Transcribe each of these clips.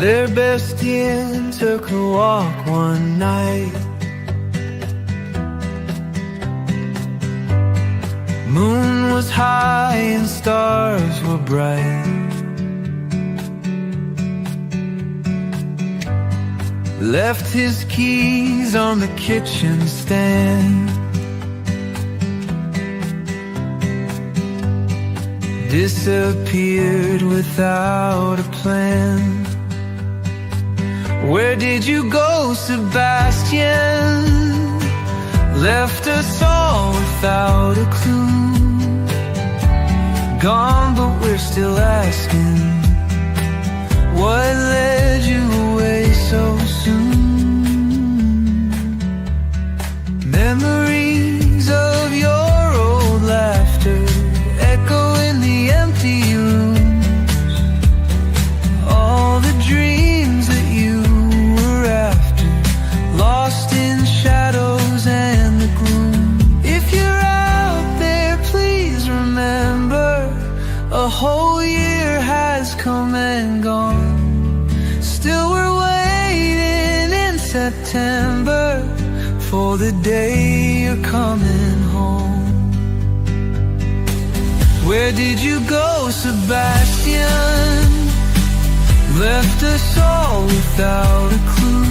Their Sebastian took a walk one night. Moon was high and stars were bright. Left his keys on the kitchen stand. Disappeared without a plan. Where did you go, Sebastian? Left us all without a clue. Gone, but we're still asking, what led you away so soon? Memories of your old laughter echo in the empty rooms. All the dreams that you were after, lost in shadows and the gloom. If you're out there, please remember, a whole year has come and gone. Still we're waiting in September for the day you're coming home. Where did you go, Sebastian? Left us all without a clue.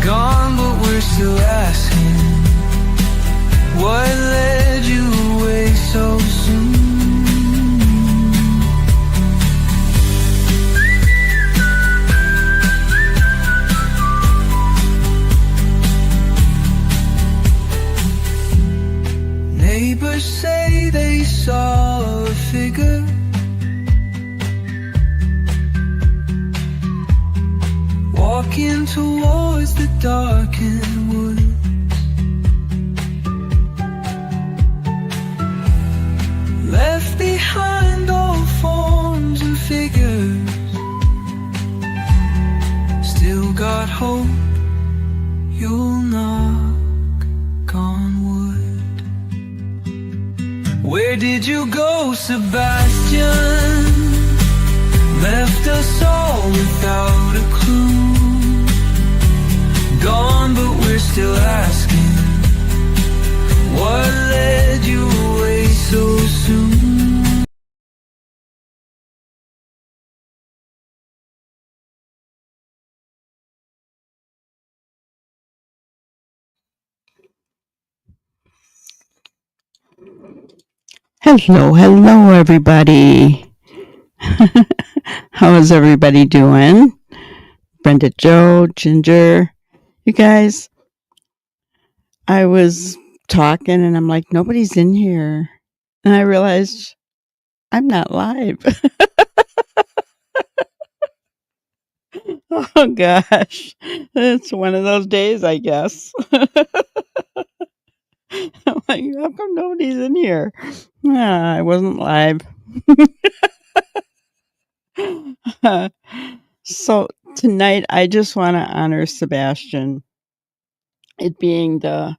Gone, but we're still asking, what led you away so soon? Neighbors say they saw a figure walking towards the darkened woods. Left behind all forms and figures. Still got hope you'll knock on wood. Where did you go, Sebastian? Left us all without a clue. Gone, but we're still asking, what led you away so soon? Hello, everybody. How is everybody doing? Brenda, Joe, Ginger, you guys. I was talking and I'm like, nobody's in here. And I realized I'm not live. Oh gosh. It's one of those days, I guess. I'm like, how come nobody's in here? I wasn't live. So tonight I just want to honor Sebastian. It being the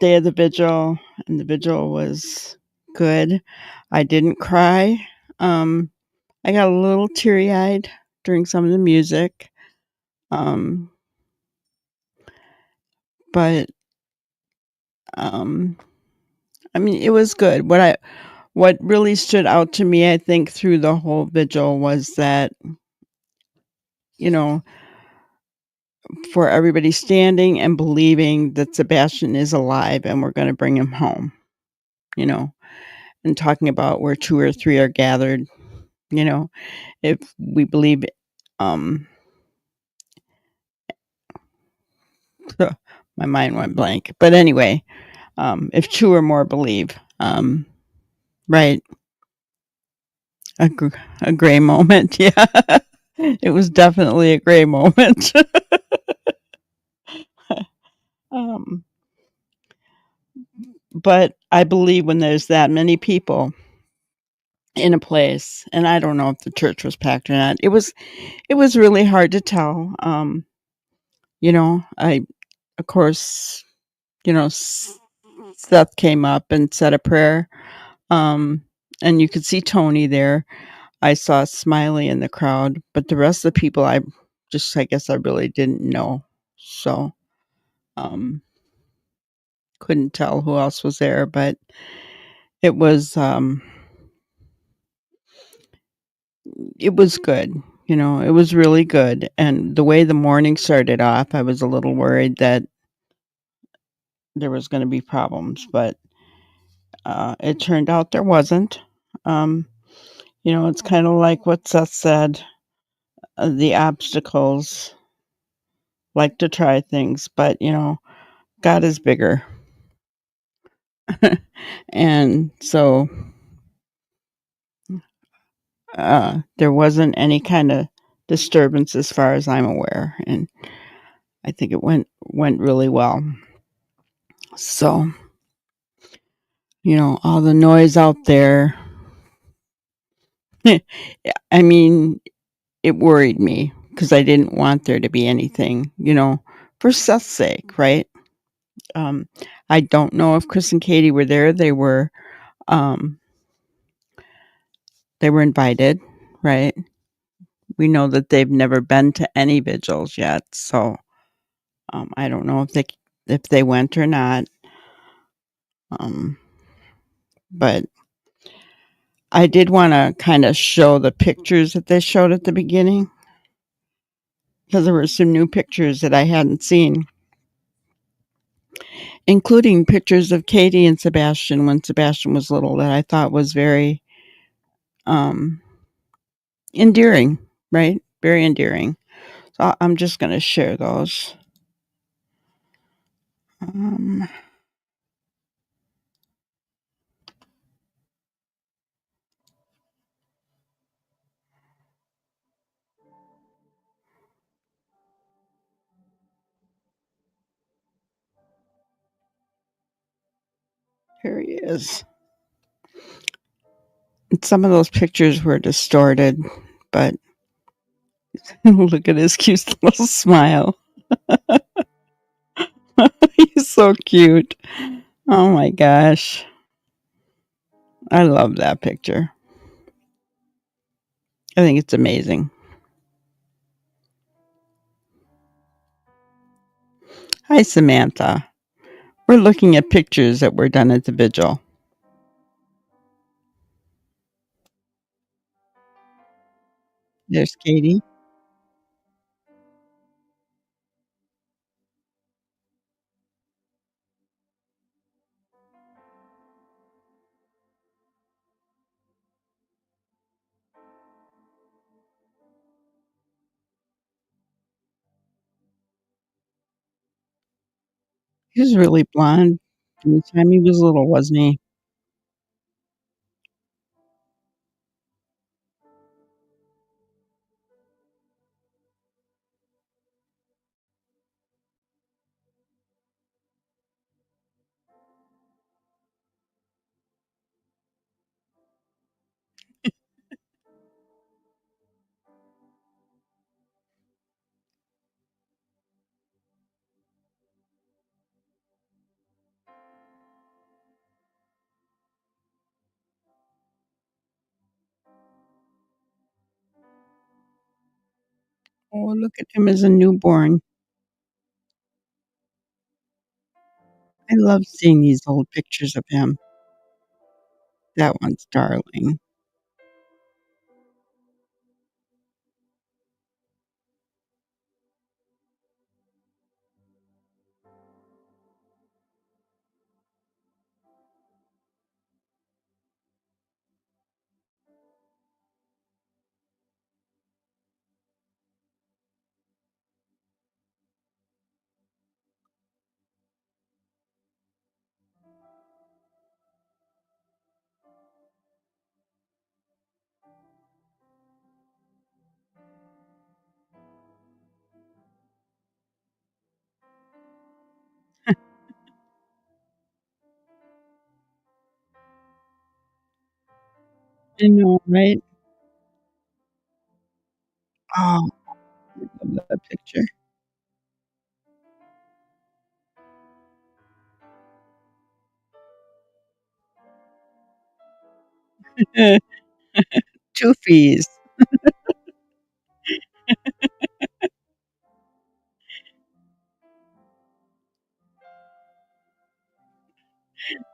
day of the vigil, and the vigil was good. I didn't cry. I got a little teary-eyed during some of the music. But I mean, it was good. What really stood out to me, I think, through the whole vigil was that, you know, for everybody standing and believing that Sebastian is alive and we're going to bring him home, you know, and talking about where 2 or 3 are gathered, you know, if we believe, my mind went blank. But anyway, if 2 or more believe, right. A gray moment. Yeah. It was definitely a gray moment. But I believe when there's that many people in a place, and I don't know if the church was packed or not, it was really hard to tell. You know, of course, you know, Seth came up and said a prayer, and you could see Tony there. I saw Smiley in the crowd, but the rest of the people I guess I really didn't know. So, um, couldn't tell who else was there, but it was, it was good, it was really good, and the way the morning started off, I was a little worried that there was gonna be problems, but, it turned out there wasn't. Um, it's kinda like what Seth said, the obstacles like to try things, but, God is bigger. And so, there wasn't any kinda disturbance as far as I'm aware, and I think it went really well. So, all the noise out there, I mean, it worried me because I didn't want there to be anything, for Seth's sake, right? Um, I don't know if Chris and Katie were there. Um, they were invited, right? We know that they've never been to any vigils yet, so, I don't know if they went or not, um, but I did wanna kinda show the pictures that they showed at the beginning, because there were some new pictures that I hadn't seen, including pictures of Katie and Sebastian when Sebastian was little that I thought was very, um, endearing, right? Very endearing. So I'm just gonna share those. Um, Here he is. And some of those pictures were distorted, but look at his cute little smile. He's so cute. Oh my gosh. I love that picture. I think it's amazing. Hi, Samantha. We're looking at pictures that were done at the vigil. There's Katie. He was really blonde from the time he was little, wasn't he? Oh, look at him as a newborn. I love seeing these old pictures of him. That one's darling. I know, right? Oh, I love that picture. 2 fees.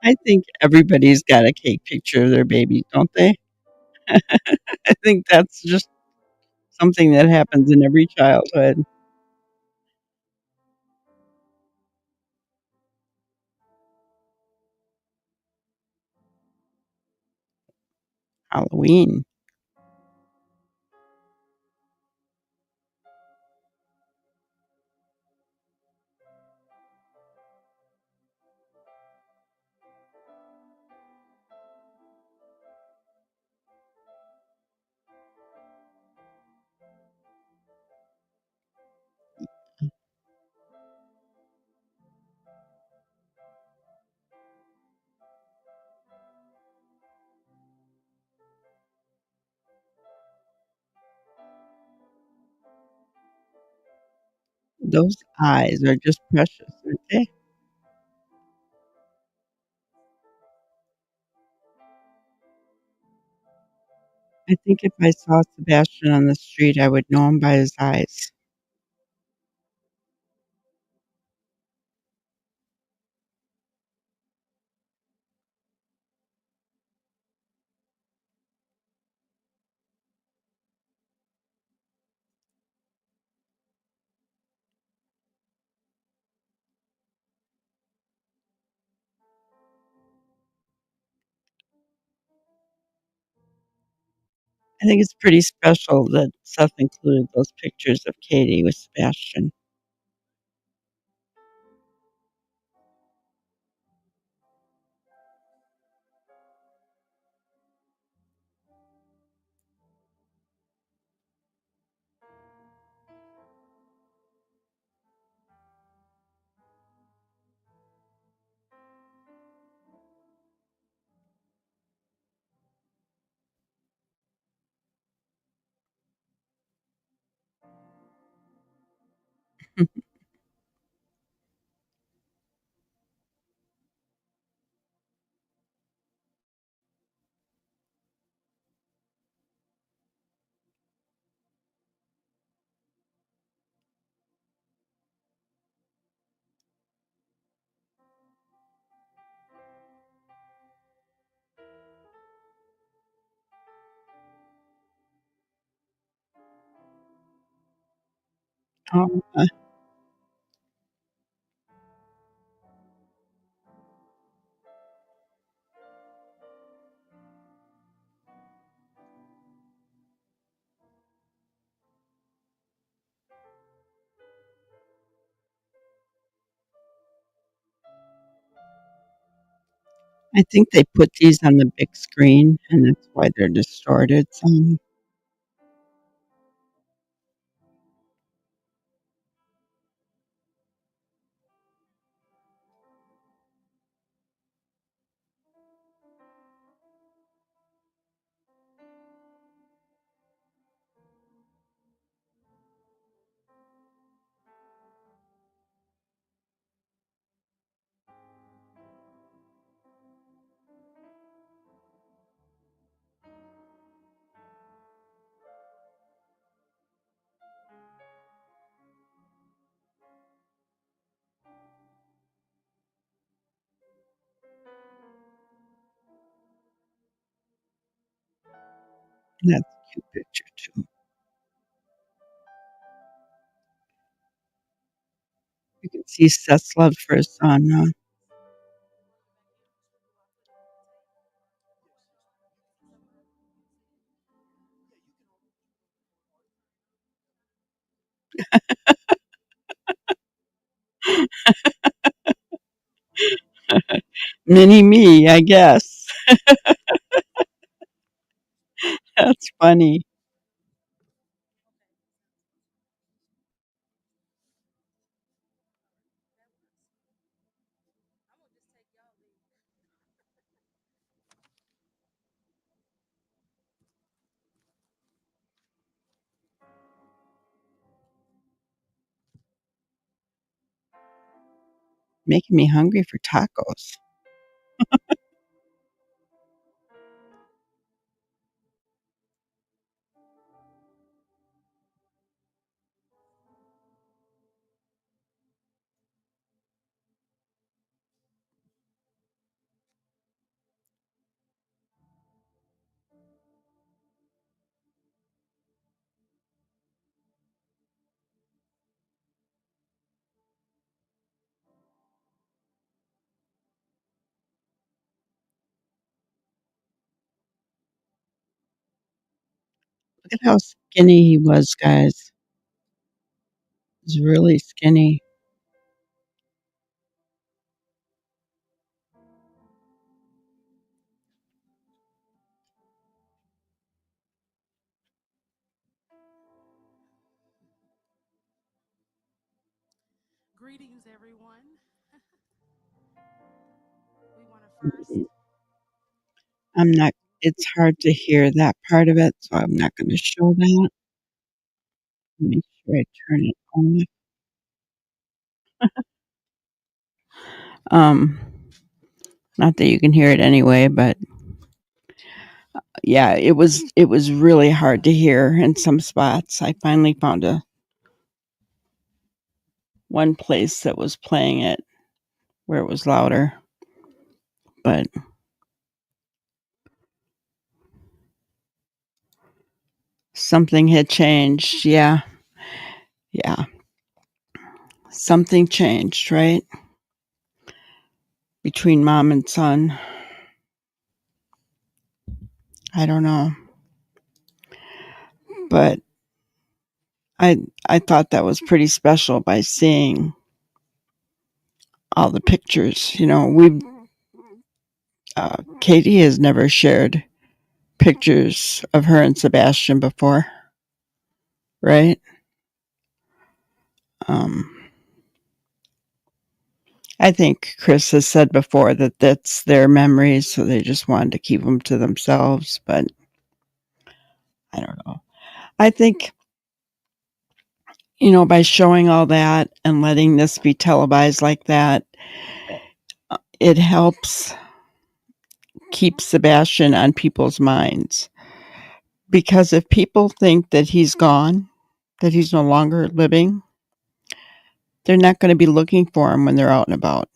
I think everybody's got a cake picture of their baby, don't they? I think that's just something that happens in every childhood. Halloween. Those eyes are just precious, aren't they? I think if I saw Sebastian on the street, I would know him by his eyes. I think it's pretty special that Seth included those pictures of Katie with Sebastian. Oh, I think they put these on the big screen, and that's why they're distorted some. That's a cute picture too. You can see Seth's love for his son, mini me, I guess. That's funny. Making me hungry for tacos. at how skinny he was, guys. He's really skinny. Greetings, everyone. We want to first. I'm not it's hard to hear that part of it, so I'm not gonna show that. Make sure I turn it on. Um, Not that you can hear it anyway, but yeah, it was really hard to hear in some spots. I finally found a one place that was playing it where it was louder, but something had changed. Yeah. Yeah. Something changed, right? Between mom and son. I don't know. But I thought that was pretty special by seeing all the pictures. Katie has never shared pictures of her and Sebastian before, right? Um, I think Chris has said before that that's their memories, so they just wanted to keep them to themselves. But I don't know. I think, by showing all that and letting this be televised like that, it helps keep Sebastian on people's minds. Because if people think that he's gone, that he's no longer living, they're not going to be looking for him when they're out and about.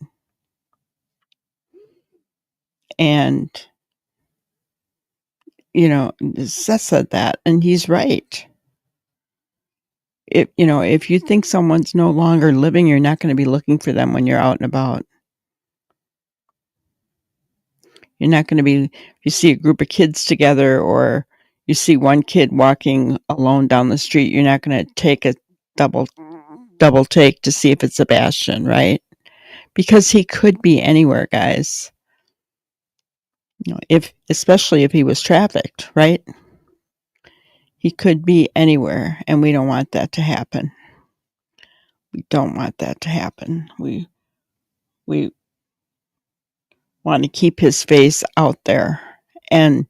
And, Seth said that, and he's right. If you think someone's no longer living, you're not going to be looking for them when you're out and about. You're not going to be, if you see a group of kids together or you see one kid walking alone down the street, you're not going to take a double double take to see if it's Sebastian, right? Because he could be anywhere, guys. If especially if he was trafficked, right? He could be anywhere, and we don't want that to happen. We don't want that to happen. We want to keep his face out there. And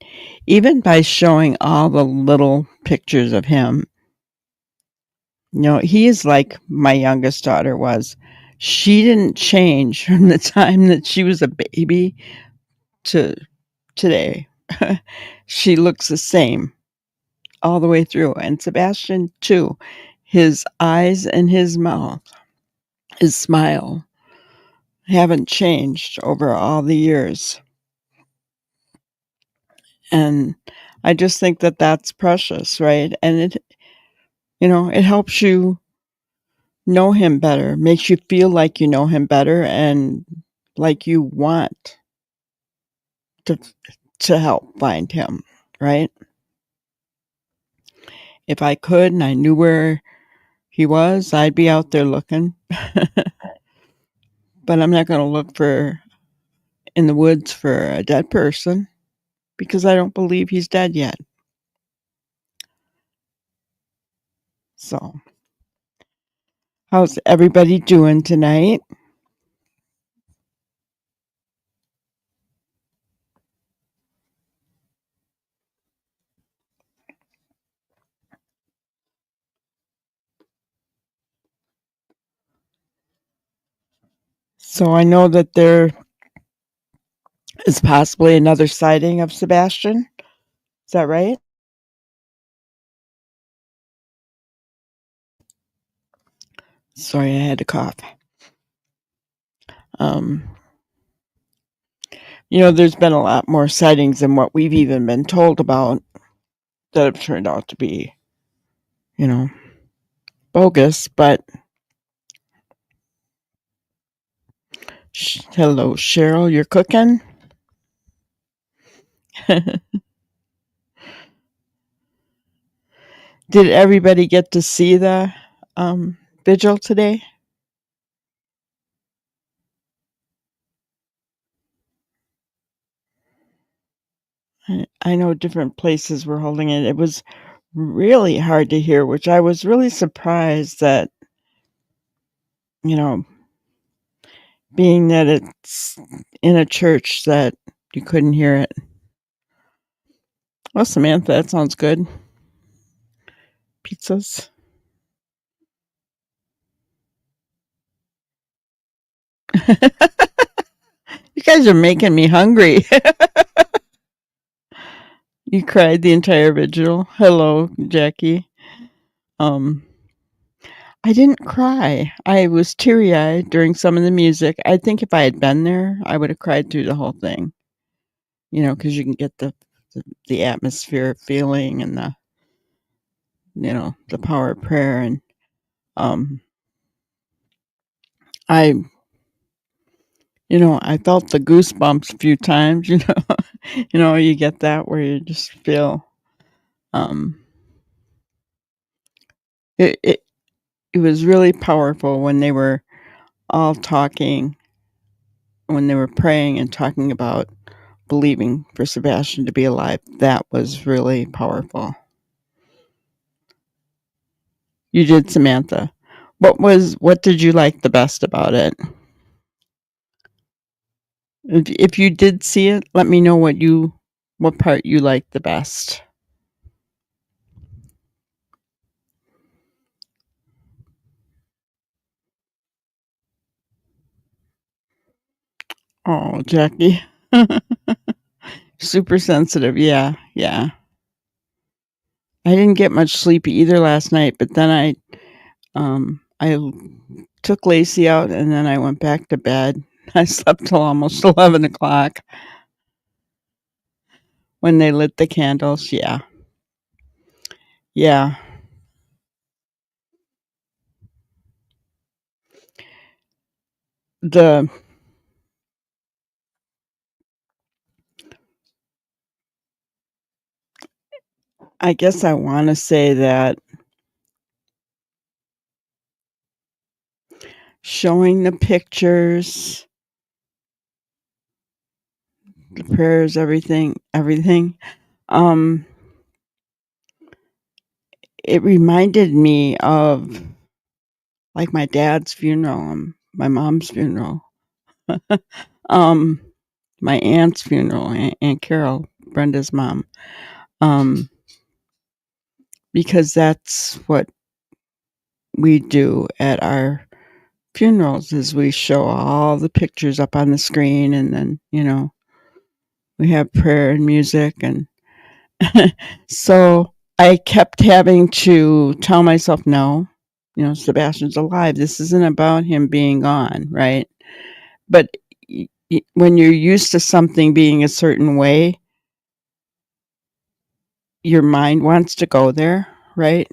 even by showing all the little pictures of him, he is like my youngest daughter was. She didn't change from the time that she was a baby to today. She looks the same all the way through. And Sebastian, too. His eyes and his mouth, his smile haven't changed over all the years. And I just think that that's precious, right? And it helps you know him better, makes you feel like you know him better and like you want to to help find him, right? If I could and I knew where he was, I'd be out there looking. But I'm not going to look for in the woods for a dead person because I don't believe he's dead yet. So, how's everybody doing tonight? So, I know that there is possibly another sighting of Sebastian. Is that right? Sorry, I had to cough. Um, there's been a lot more sightings than what we've even been told about that have turned out to be, you know, bogus. But hello, Cheryl, you're cooking? Did everybody get to see the vigil today? I know different places were holding it. It was really hard to hear, which I was really surprised that, you know, being that it's in a church that you couldn't hear it. Well, Samantha, that sounds good. Pizzas. You guys are making me hungry. You cried the entire vigil. Hello, Jackie. I didn't cry. I was teary-eyed during some of the music. I think if I had been there, I would have cried through the whole thing. You know, because you can get the atmosphere feeling and the power of prayer. And I I felt the goosebumps a few times. You get that where you just feel um it, it it was really powerful when they were all talking, when they were praying and talking about believing for Sebastian to be alive. That was really powerful. You did, Samantha. What did you like the best about it? If you did see it, let me know what part you liked the best. Oh, Jackie. Super sensitive. Yeah, yeah. I didn't get much sleep either last night, but then I took Lacey out and then I went back to bed. I slept till almost 11 o'clock when they lit the candles. Yeah. Yeah. The I guess I want to say that showing the pictures, the prayers, everything. Um, it reminded me of like my dad's funeral, my mom's funeral, um, my aunt's funeral, Aunt Carol, Brenda's mom, because that's what we do at our funerals is we show all the pictures up on the screen, and then we have prayer and music. And so I kept having to tell myself, no, Sebastian's alive. This isn't about him being gone, right? But when you're used to something being a certain way, your mind wants to go there, right?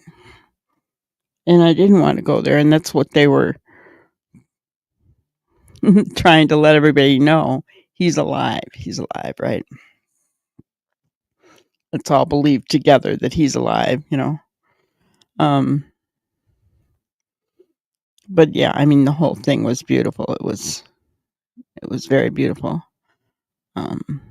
And I didn't want to go there, and that's what they were trying to let everybody know. He's alive. He's alive, right? Let's all believe together that he's alive. Um, but yeah, I mean, the whole thing was beautiful. It was very beautiful. Um,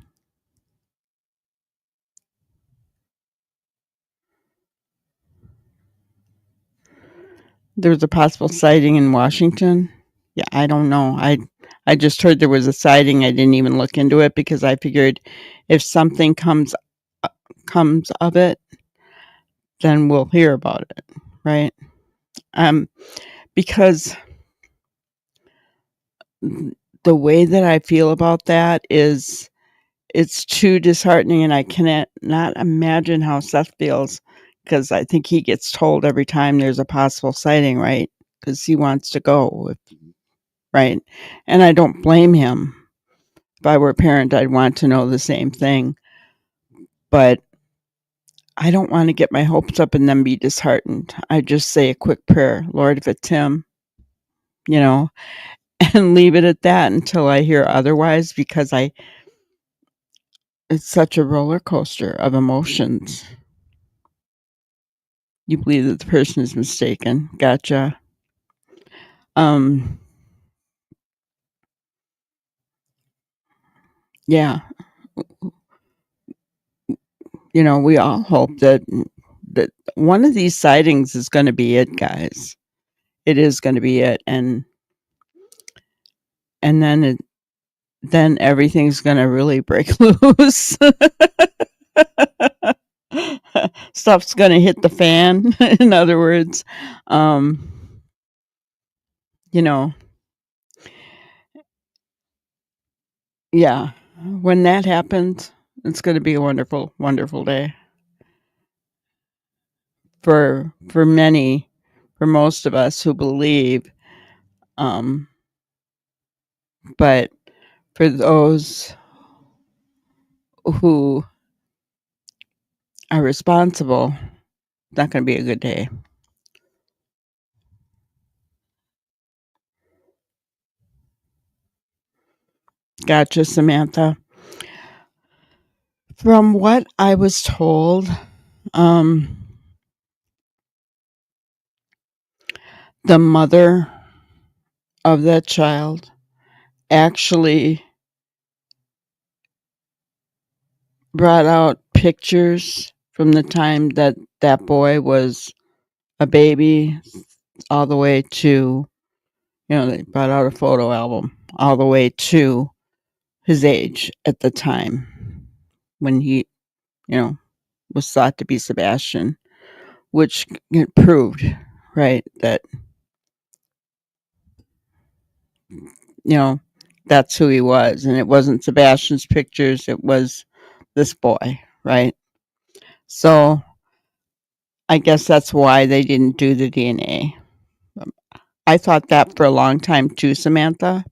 there was a possible sighting in Washington. Yeah, I don't know. I just heard there was a sighting. I didn't even look into it because I figured if something comes of it, then we'll hear about it, right? Because the way that I feel about that is it's too disheartening, and I cannot not imagine how Seth feels because I think he gets told every time there's a possible sighting, right? Because he wants to go, right? And I don't blame him. If I were a parent, I'd want to know the same thing. But I don't want to get my hopes up and then be disheartened. I just say a quick prayer, Lord, if it's him, you know, and leave it at that until I hear otherwise because it's such a roller coaster of emotions. You believe that the person is mistaken. Gotcha. Um, yeah, we all hope that one of these sightings is going to be it, guys. It is going to be it, and then everything's going to really break loose. Stuff's going to hit the fan. In other words, um, you know, yeah. When that happens, it's going to be a wonderful, wonderful day for many, for most of us who believe. Um, but for those who are responsible, it's not going to be a good day. Gotcha, Samantha. From what I was told, um, the mother of that child actually brought out pictures from the time that that boy was a baby all the way to, they brought out a photo album all the way to his age at the time when he, was thought to be Sebastian, which it proved, right, that, that's who he was. And it wasn't Sebastian's pictures, it was this boy, right? So I guess that's why they didn't do the DNA. I thought that for a long time too, Samantha,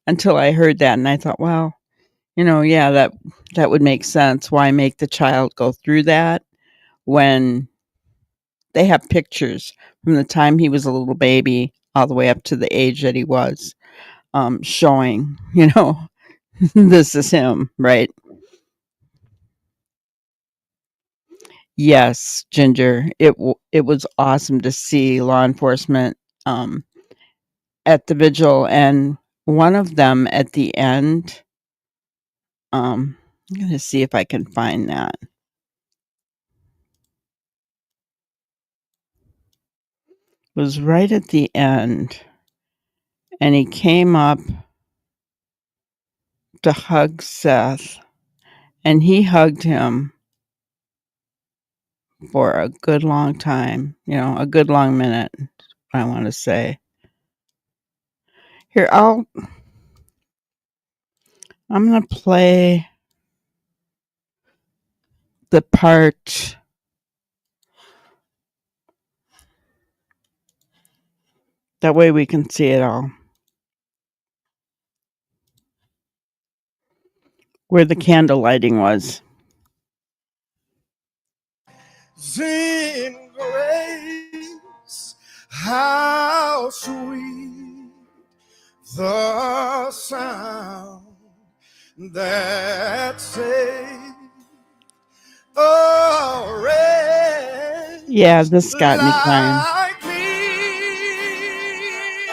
until I heard that and I thought, well, yeah, that would make sense. Why make the child go through that when they have pictures from the time he was a little baby all the way up to the age that he was, showing, this is him, right? Yes, Ginger. It was awesome to see law enforcement at the vigil, and one of them at the end. I'm gonna see if I can find that. Was right at the end, and he came up to hug Seth, and he hugged him for a good long time. A good long minute. I want to say. Here, I'm gonna play the part. That way we can see it all. Where the candle lighting was. In grace, how sweet the sound that saved a wretch Yeah, this got me crying. like me.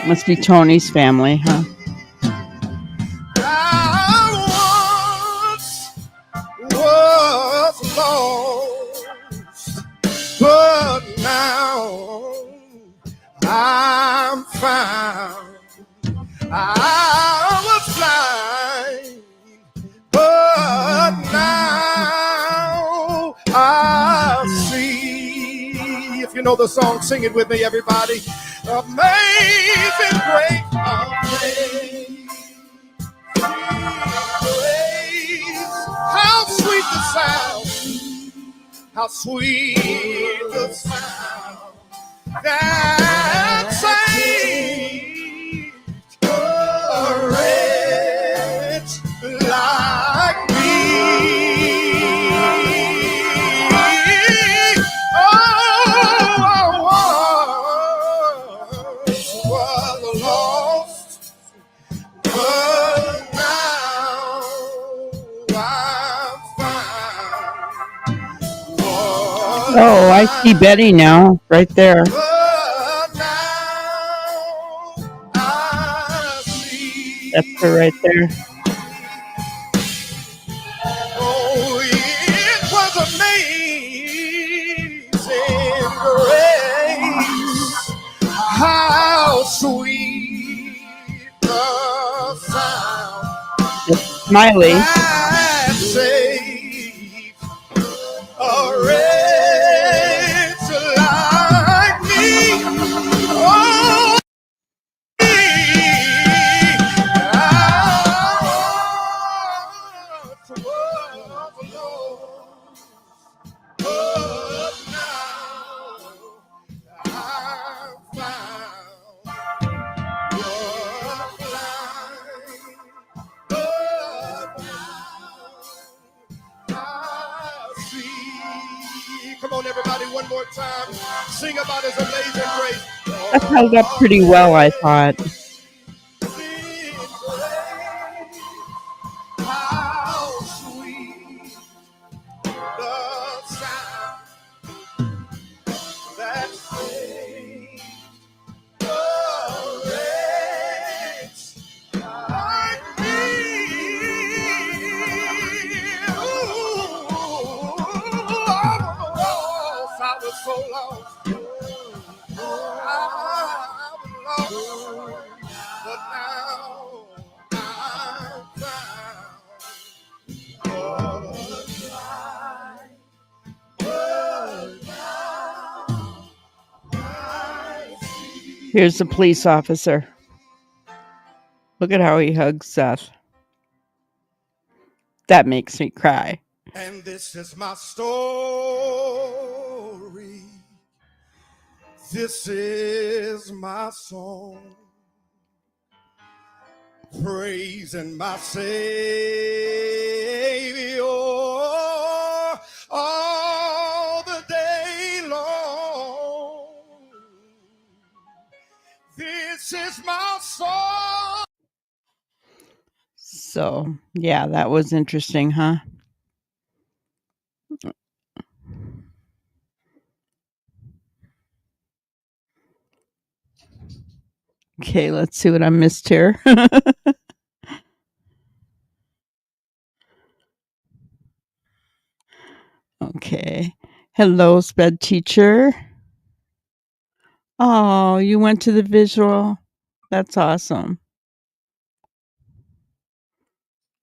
Must be Tony's family, huh? I once was lost, but now I'm found. I was blind, but now I see. If you know the song, sing it with me, everybody. Amazing grace, amazing grace. How sweet the sound, how sweet the sound that saved a wretch like me. Oh, I was lost, but now I'm found. Was Oh, I see Betty now, right there. but now I That's her right see. there. Oh, it was amazing grace. How sweet the sound That's Smiley. that saved a wretch like me. Oh, I was alone, but now I found your light. But now I see. Come on, everybody, one more time. Sing about His amazing grace. That held up pretty well, I thought. Amazing grace, how sweet the sound that saved a wretch like me. Ooh, I was so lost. I was lost, but now I'm found. Here's the police officer. Look at how he hugs Seth. That makes me cry. And this is my story. This is my song. Praising my Savior all the day long. This is my song. So, yeah, that was interesting, huh? Okay, let's see what I missed here. Okay. Hello, sped teacher. Oh, you went to the visual? That's awesome.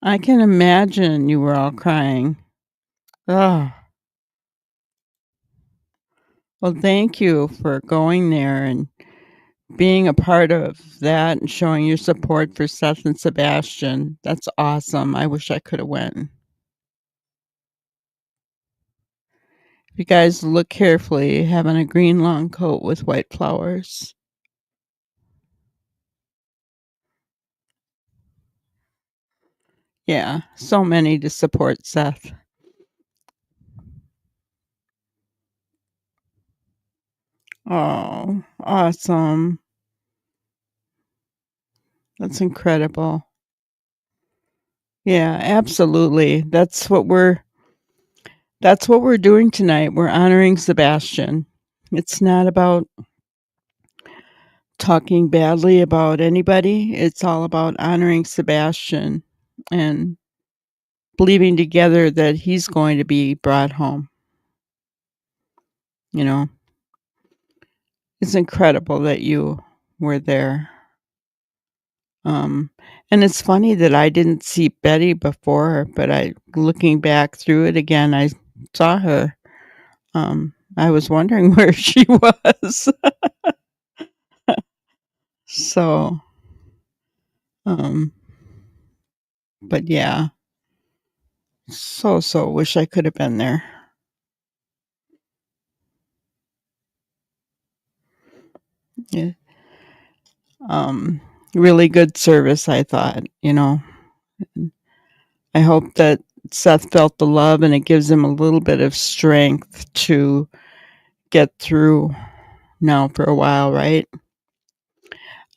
I can imagine you were all crying. Oh. Well, thank you for going there and being a part of that and showing your support for Seth and Sebastian. That's awesome. I wish I could have went. If you guys look carefully, having a green long coat with white flowers. Yeah, so many to support Seth. Oh, awesome. That's incredible. Yeah, absolutely. That's what we're doing tonight. We're honoring Sebastian. It's not about talking badly about anybody. It's all about honoring Sebastian and believing together that he's going to be brought home. You know, it's incredible that you were there. And it's funny that I didn't see Betty before, but looking back through it again, I saw her. I was wondering where she was. So, but yeah, so wish I could have been there. Yeah. Really good service, I thought, you know. I hope that Seth felt the love and it gives him a little bit of strength to get through now for a while, right?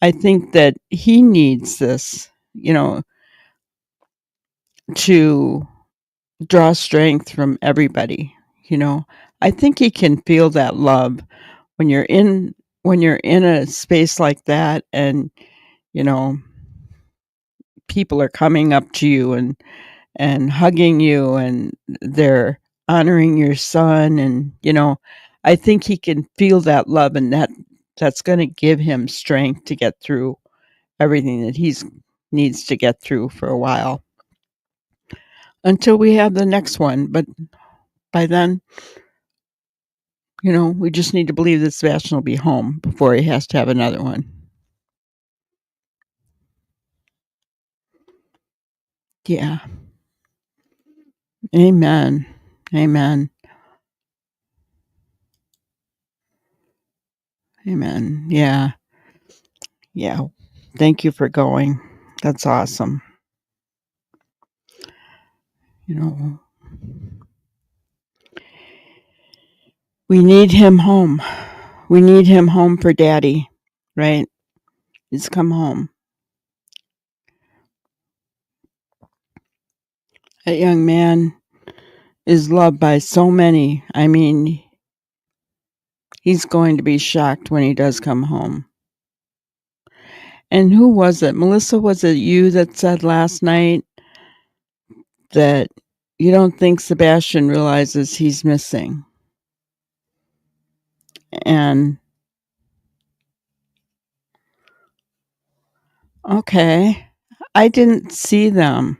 I think that he needs this, you know, to draw strength from everybody, you know. I think he can feel that love when you're in a space like that, and you know people are coming up to you and hugging you, and they're honoring your son, and I think he can feel that love, and that's going to give him strength to get through everything that he's needs to get through for a while until we have the next one. But by then, we just need to believe that Sebastian will be home before he has to have another one. Yeah. Amen. Amen. Amen. Yeah. Yeah. Thank you for going. That's awesome. You know, we need him home. We need him home for daddy, right? He's come home. That young man is loved by so many. I mean, he's going to be shocked when he does come home. And who was it? Melissa, was it you that said last night that you don't think Sebastian realizes he's missing? And okay, I didn't see them.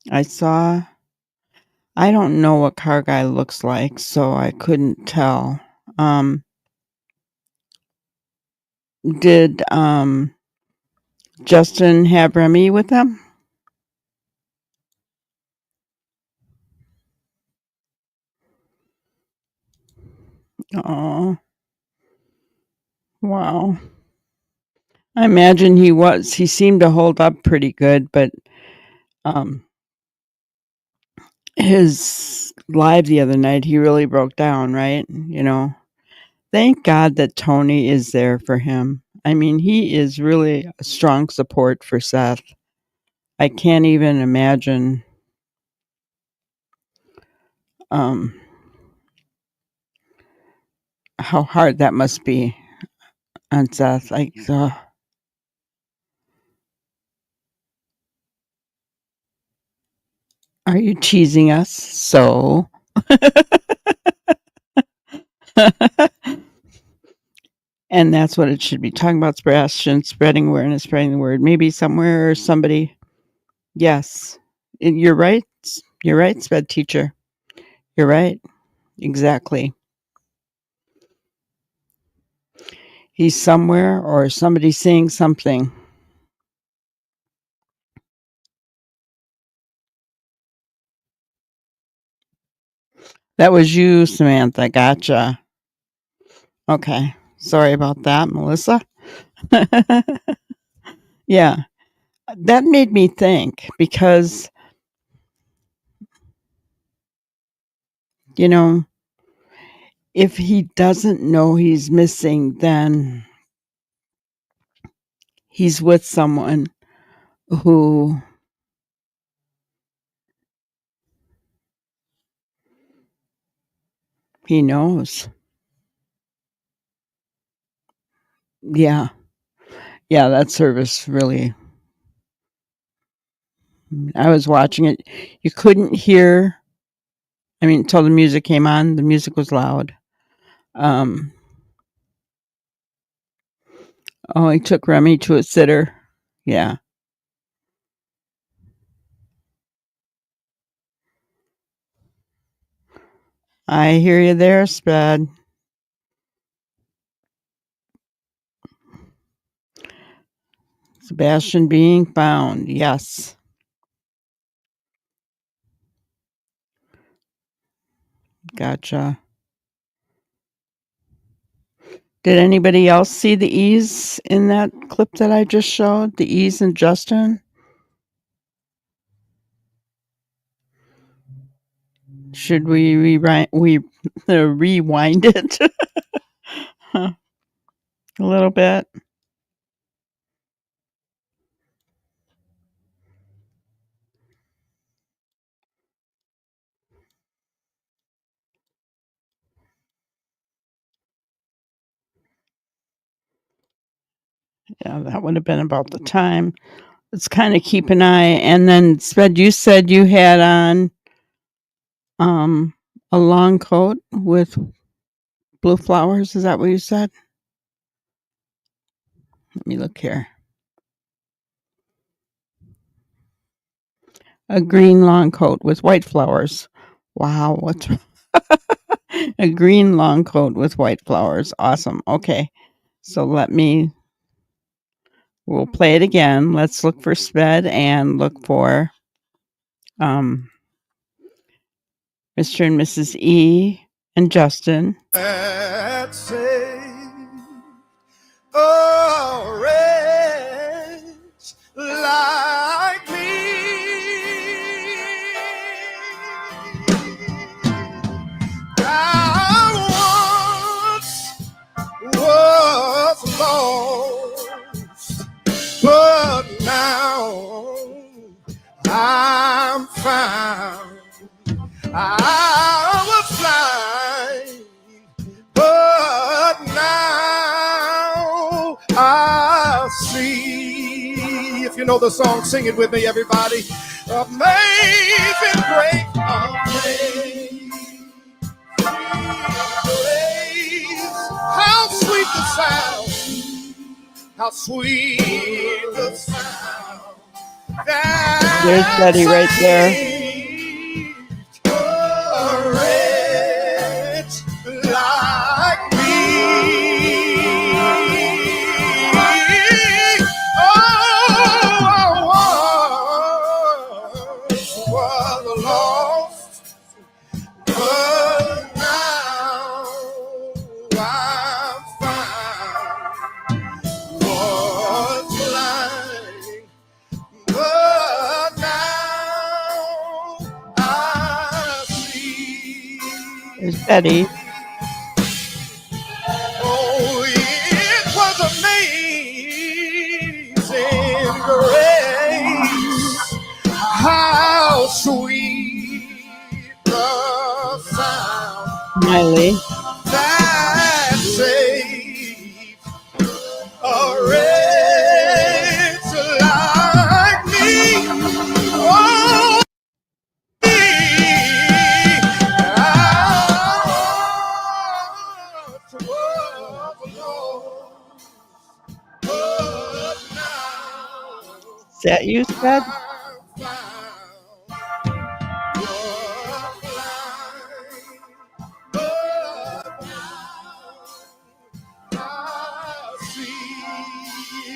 I don't know what car guy looks like, so I couldn't tell. Did Justin have Remy with him? Oh, wow. I imagine he seemed to hold up pretty good, but um his live the other night, he really broke down, right? Thank God that Tony is there for him. I mean, he is really a strong support for Seth. I can't even imagine um how hard that must be on Seth. Like, are you teasing us? So, and that's what it should be talking about, Sebastian, spreading awareness, spreading the word. Maybe somewhere or somebody. Yes, you're right. You're right, sped teacher. You're right. Exactly. He's somewhere or somebody's saying something. That was you, Samantha. Gotcha. Okay. Sorry about that, Melissa. Yeah. That made me think because, you know, if he doesn't know he's missing, then he's with someone who he knows. Yeah. Yeah, that service really, I was watching it. You couldn't hear, I mean, until the music came on, the music was loud. Um, oh, he took Remy to a sitter. Yeah. I hear you there, Sped. Sebastian being found. Yes. Gotcha. Did anybody else see the E's in that clip that I just showed? The E's and Justin? Should we rewind it a little bit? Yeah, that would have been about the time. Let's kind of keep an eye. And then, Sped, you said you had on um, a long coat with blue flowers. Is that what you said? Let me look here. A green long coat with white flowers. Wow, what's a green long coat with white flowers? Awesome. Okay. So we'll play it again. Let's look for Sped and look for um, Mr. and Mrs. E and Justin. That saved a wretch like me. I once was lost, but now I'm found. I was blind, but now I see. If you know the song, sing it with me, everybody. Amazing grace, amazing grace. How sweet the sound, how sweet the sound. There's Betty right there. A wretch like me. Oh, I was lost, but now I'm found. Was blind, but now I see. There's Betty. Oh, it was amazing grace. How sweet the sound Miley. that saved a wretch like me. Oh, Is that you, Sped?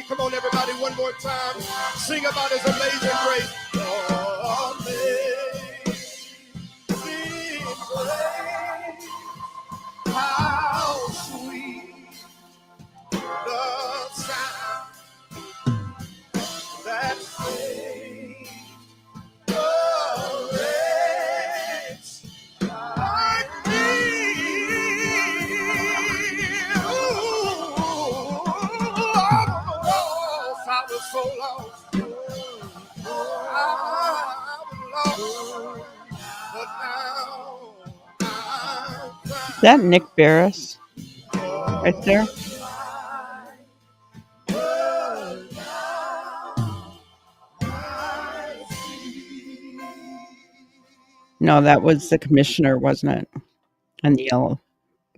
Come on, everybody, one more time. Sing about His amazing grace. Oh, amazing grace. How sweet the sound that saved a wretch like me. Ooh, I was so lost. I was lost, but now I'm Is that Nick Barris right there? No, that was the commissioner, wasn't it? And the yellow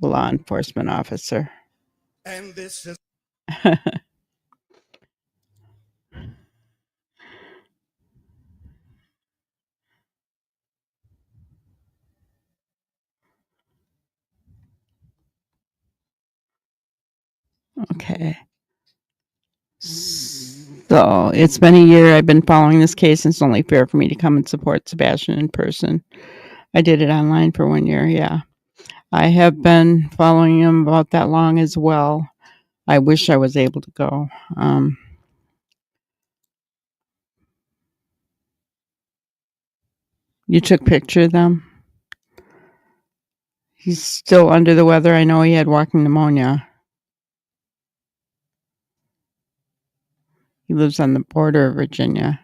law enforcement officer. and this is Okay. So it's been a year I've been following this case, and it's only fair for me to come and support Sebastian in person. I did it online for 1 year, yeah. I have been following him about that long as well. I wish I was able to go. You took picture of them? He's still under the weather. I know he had walking pneumonia. He lives on the border of Virginia.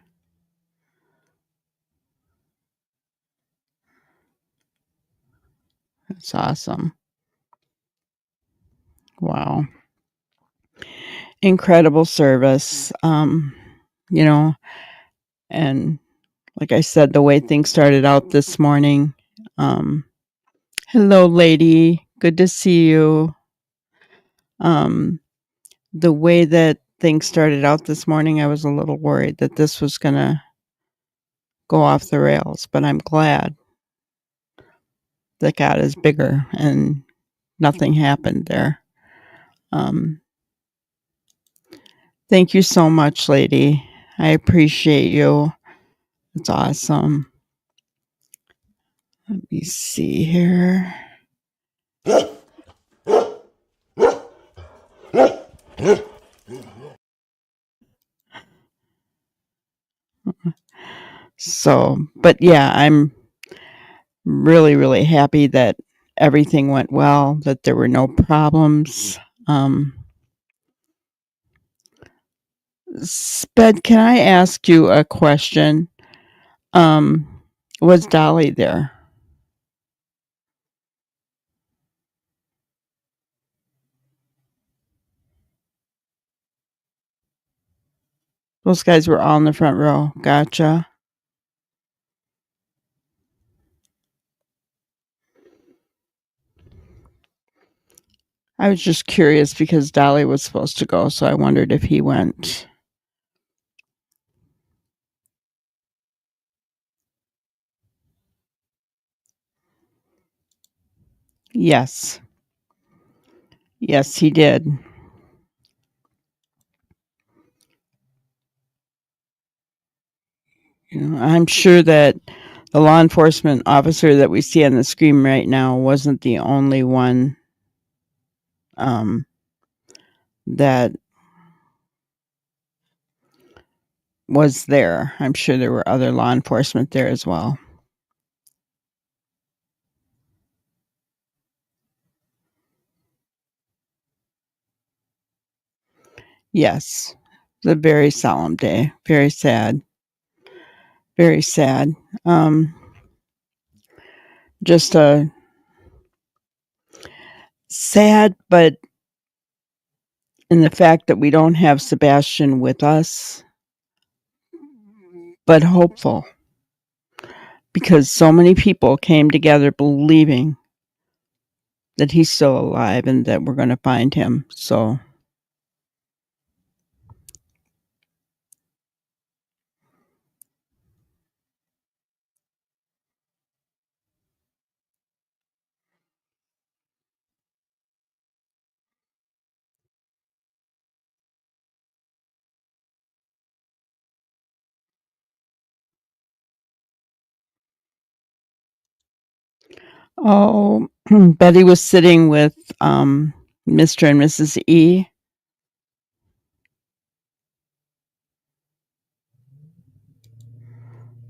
That's awesome. Wow. incredible service. You know, and like I said, the way things started out this morning. Um, Hello, lady. Good to see you. Um, the way that things started out this morning, I was a little worried that this was going to go off the rails, but I'm glad that God is bigger and nothing happened there. Um, Thank you so much, lady. I appreciate you. It's awesome. Let me see here. So, but yeah, I'm really, really happy that everything went well, that there were no problems. Sped, can I ask you a question? Um, was Dolly there? Those guys were all in the front row. Gotcha. I was just curious because Dolly was supposed to go, so I wondered if he went. Yes. Yes, he did. You know, I'm sure that the law enforcement officer that we see on the screen right now wasn't the only one um, that was there. I'm sure there were other law enforcement there as well. Yes. It's a very solemn day. Very sad. Very sad. Just a sad, but in the fact that we don't have Sebastian with us, but hopeful because so many people came together believing that he's still alive and that we're going to find him. So, oh, Betty was sitting with Mr. and Mrs. E.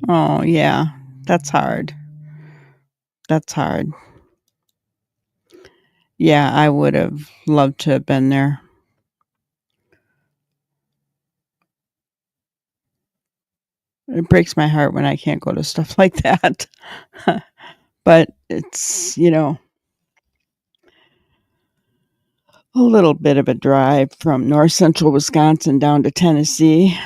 Oh, yeah, that's hard. That's hard. Yeah, I would have loved to have been there. It breaks my heart when I can't go to stuff like that. But it's, a little bit of a drive from north central Wisconsin down to Tennessee.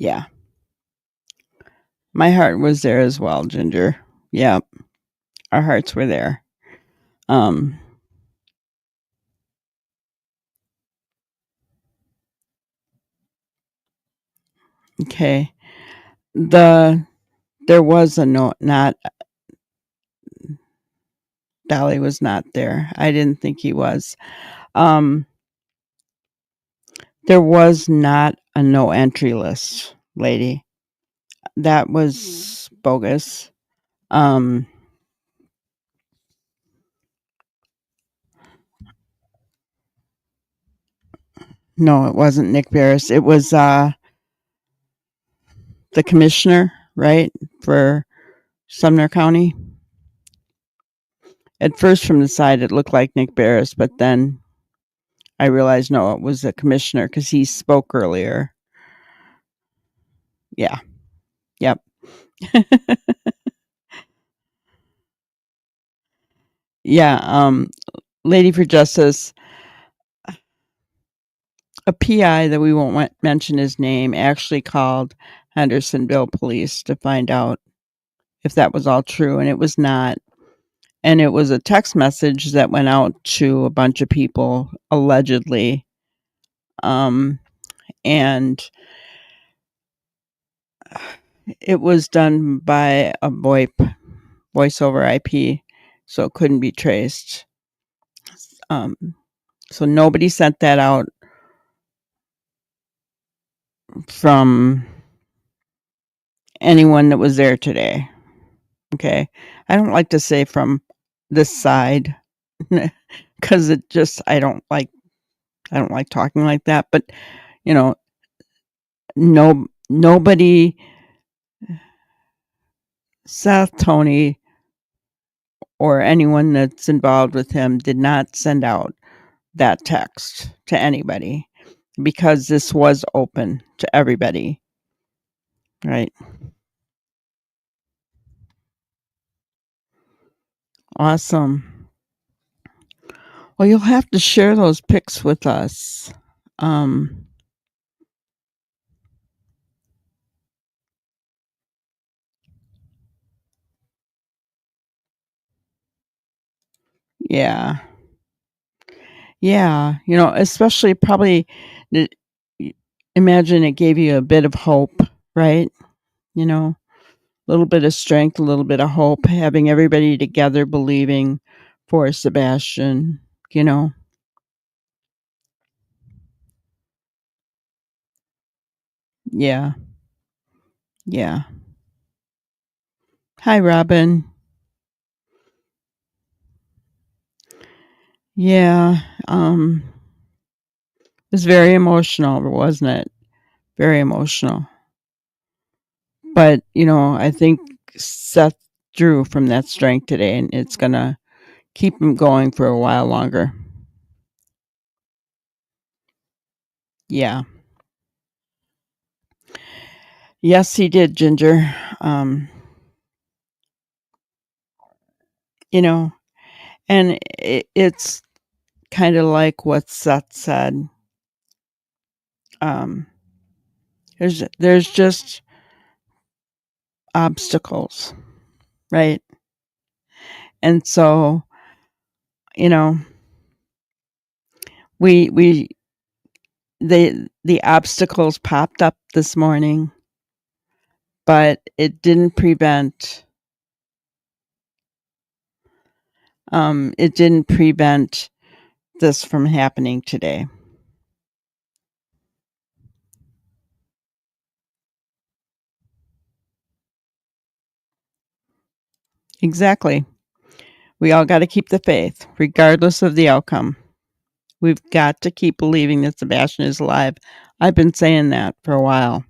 Yeah. My heart was there as well, Ginger. Yep. Our hearts were there. Um okay. There was a note, not Dolly was not there. I didn't think he was. Um there was not a no entry list, lady. That was bogus. Um no, it wasn't Nick Barris. It was the commissioner, right? For Sumner County. At first, from the side, it looked like Nick Barris, but then I realized no, it was the commissioner because he spoke earlier. Yeah. Yep. Yeah. Lady for Justice, a PI that we won't mention his name, actually called Hendersonville police to find out if that was all true, and it was not. And it was a text message that went out to a bunch of people, allegedly. And it was done by a voice over IP, so it couldn't be traced. So nobody sent that out from anyone that was there today. Okay. I don't like to say from this side because it just I don't like talking like that. But you know, nobody, Seth, Tony, or anyone that's involved with him did not send out that text to anybody because this was open to everybody. Right. Awesome. Well, you'll have to share those pics with us. Yeah. Yeah. Especially probably, the- imagine it gave you a bit of hope, right? A little bit of strength, a little bit of hope, having everybody together believing for Sebastian, you know. Yeah. Yeah. Hi, Robin. Yeah. It was very emotional, wasn't it? Very emotional. But, I think Seth drew from that strength today, and it's going to keep him going for a while longer. Yeah. Yes, he did, Ginger. You know, and it's kind of like what Seth said. There's just obstacles, right? And so, you know, we the obstacles popped up this morning, but it didn't prevent this from happening today. Exactly. We all got to keep the faith, regardless of the outcome. We've got to keep believing that Sebastian is alive. I've been saying that for a while.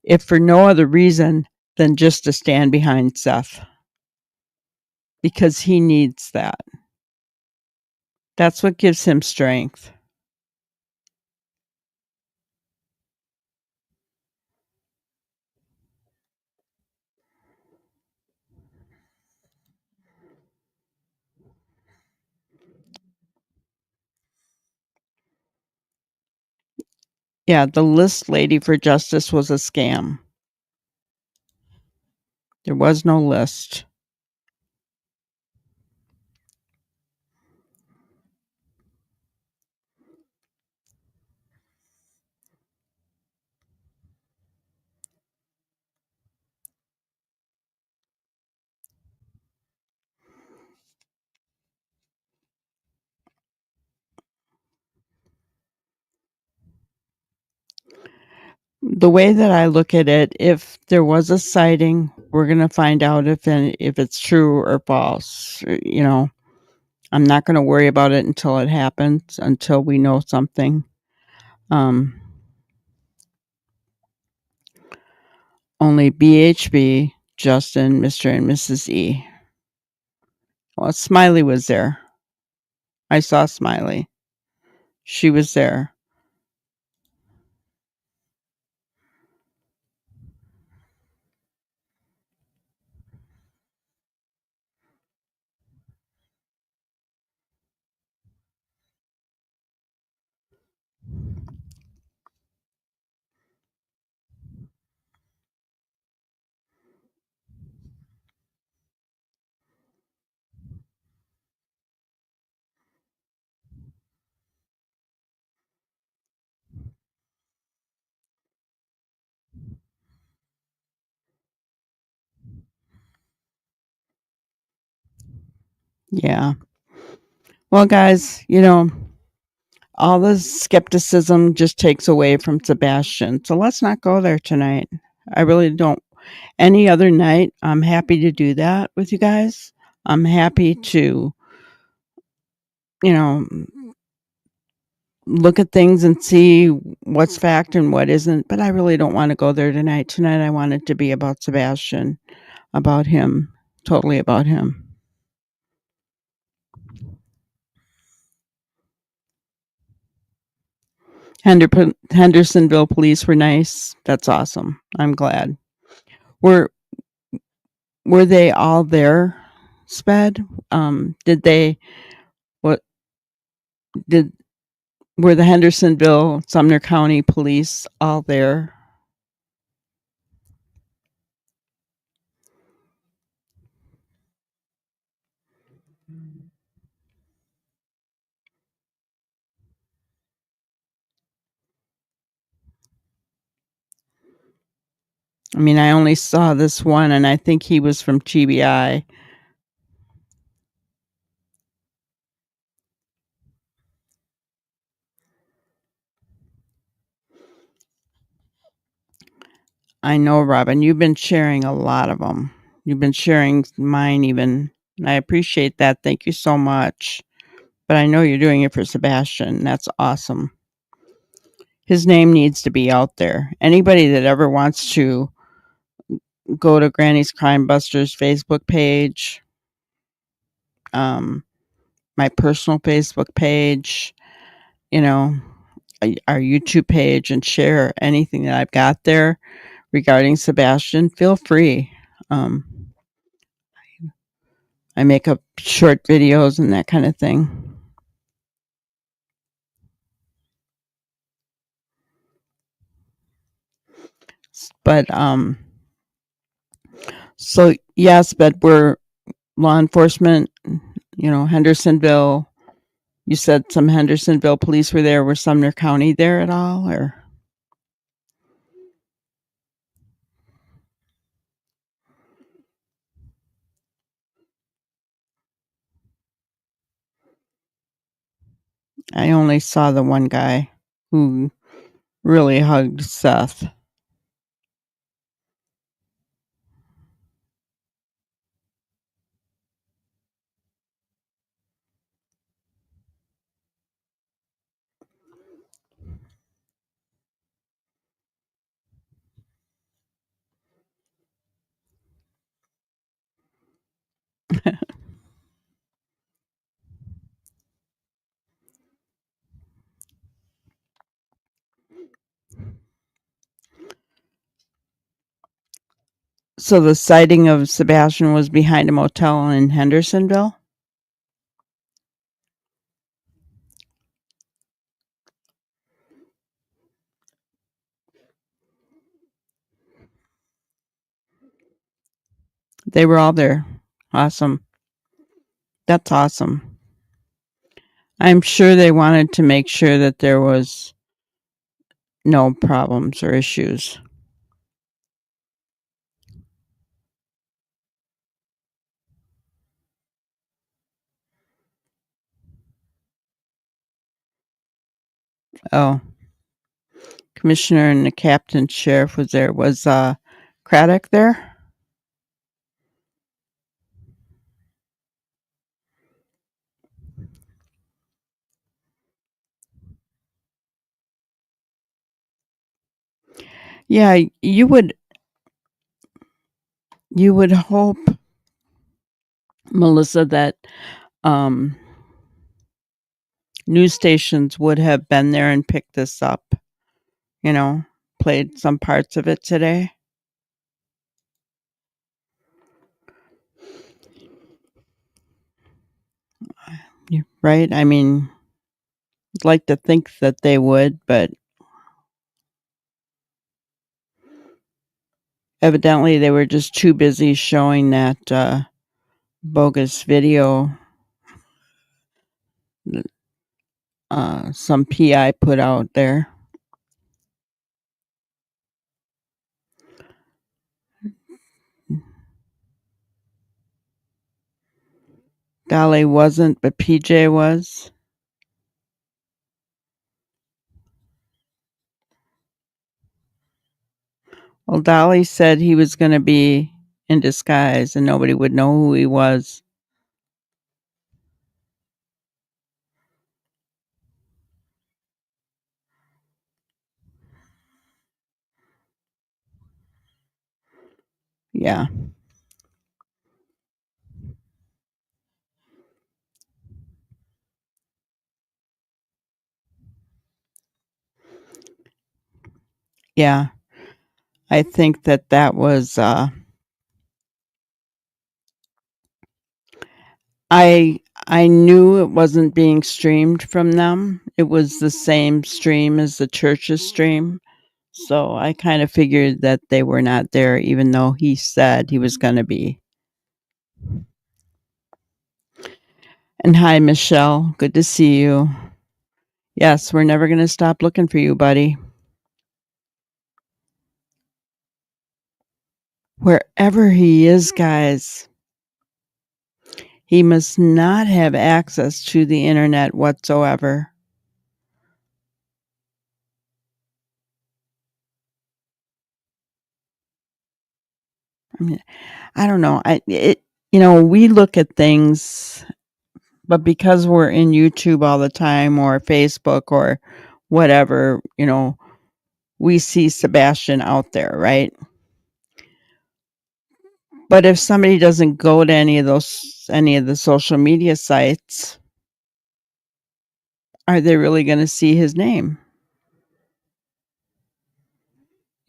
If for no other reason than just to stand behind Seth, because he needs that. That's what gives him strength. Yeah, the list lady for justice was a scam. There was no list. The way that I look at it, if there was a sighting, we're going to find out if it's true or false. I'm not going to worry about it until it happens, until we know something. only BHB, Justin, Mr. and Mrs. E. Well, Smiley was there. I saw Smiley. She was there. Yeah. Well, guys, all the skepticism just takes away from Sebastian. So let's not go there tonight. I really don't. Any other night, I'm happy to do that with you guys. I'm happy to, you know, look at things and see what's fact and what isn't. But I really don't want to go there tonight. Tonight, I want it to be about Sebastian, about him, totally about him. Hendersonville police were nice. That's awesome. I'm glad. Were were they all there, Sped? Did they what did were the Hendersonville, Sumner County police all there? I mean, I only saw this one, and I think he was from GBI. I know, Robin, you've been sharing a lot of them. You've been sharing mine even, and I appreciate that. Thank you so much. But I know you're doing it for Sebastian. That's awesome. His name needs to be out there. Anybody that ever wants to go to Granny's Crime Busters Facebook page, my personal Facebook page, you know, our YouTube page, and share anything that I've got there regarding Sebastian, feel free. Um, I make up short videos and that kind of thing. But so yes, but we're law enforcement, Hendersonville. You said some Hendersonville police were there. Were Sumner County there at all, or? I only saw the one guy who really hugged Seth. So the sighting of Sebastian was behind a motel in Hendersonville? They were all there. Awesome. That's awesome. I'm sure they wanted to make sure that there was no problems or issues. Oh, commissioner and the captain sheriff was there. Was Craddock there? Yeah, you would You would hope, Melissa, that um, news stations would have been there and picked this up, you know, played some parts of it today. Right? I mean, I'd like to think that they would, but evidently they were just too busy showing that bogus video some PI put out there. Dolly wasn't, but PJ was. Well, Dolly said he was going to be in disguise and nobody would know who he was. Yeah. Yeah. I think that was I knew it wasn't being streamed from them. It was the same stream as the church's stream. So I kind of figured that they were not there, even though he said he was going to be. And hi, Michelle. Good to see you. Yes, we're never going to stop looking for you, buddy. Wherever he is, guys, he must not have access to the internet whatsoever. I mean, I don't know. We look at things, but because we're in YouTube all the time or Facebook or whatever, we see Sebastian out there, right? But if somebody doesn't go to any of the social media sites, are they really going to see his name?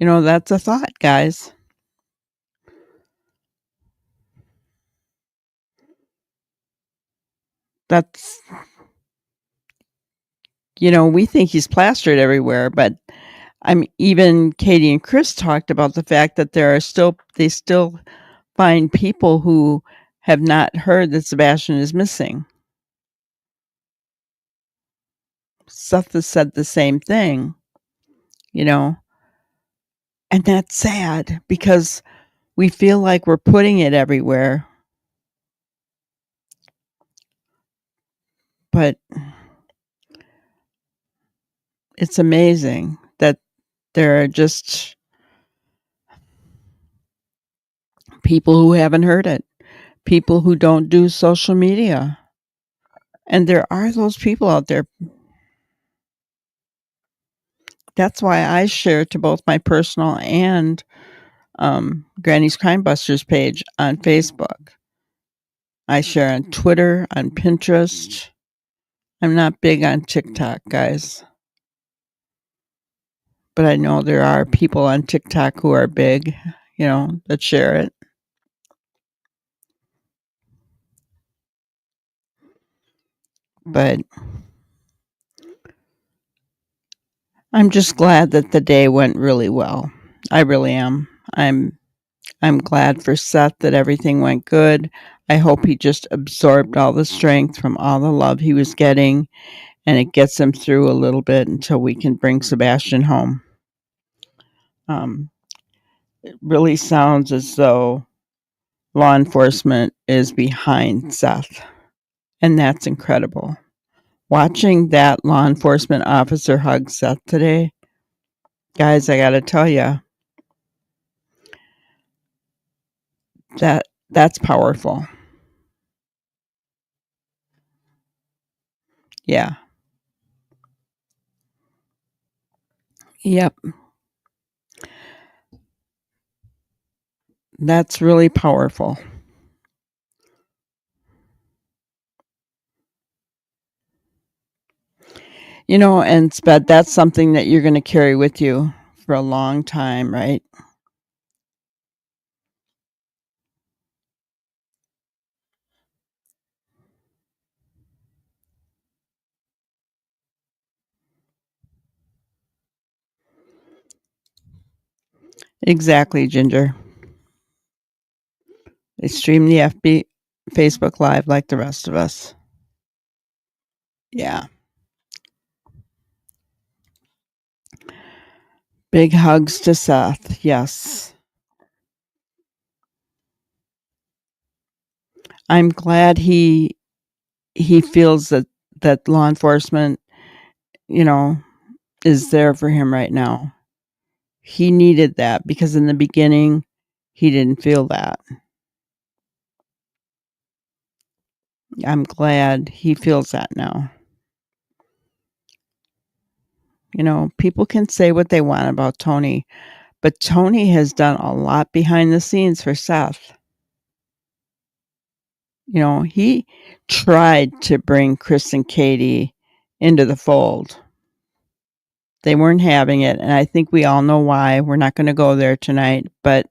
That's a thought, guys. That's we think he's plastered everywhere, but even Katie and Chris talked about the fact that they still find people who have not heard that Sebastian is missing. Seth has said the same thing, and that's sad because we feel like we're putting it everywhere, but it's amazing that there are just people who haven't heard it, people who don't do social media. And there are those people out there. That's why I share to both my personal and Granny's Crime Busters page on Facebook. I share on Twitter, on Pinterest. I'm not big on TikTok, guys. But I know there are people on TikTok who are big, that share it. But I'm just glad that the day went really well. I really am. I'm glad for Seth that everything went good. I hope he just absorbed all the strength from all the love he was getting and it gets him through a little bit until we can bring Sebastian home. It really sounds as though law enforcement is behind Seth, and that's incredible. Watching that law enforcement officer hug Seth today, guys, I got to tell you, that's powerful. Yeah. Yep. That's really powerful. And Sped, that's something that you're going to carry with you for a long time, right? Exactly, Ginger. They stream the Facebook Live like the rest of us. Yeah. Big hugs to Seth. Yes. I'm glad he feels that law enforcement, you know, is there for him right now. He needed that because in the beginning he didn't feel that. I'm glad he feels that now. People can say what they want about Tony, but Tony has done a lot behind the scenes for Seth. He tried to bring Chris and Katie into the fold. They weren't having it, and I think we all know why. We're not going to go there tonight, but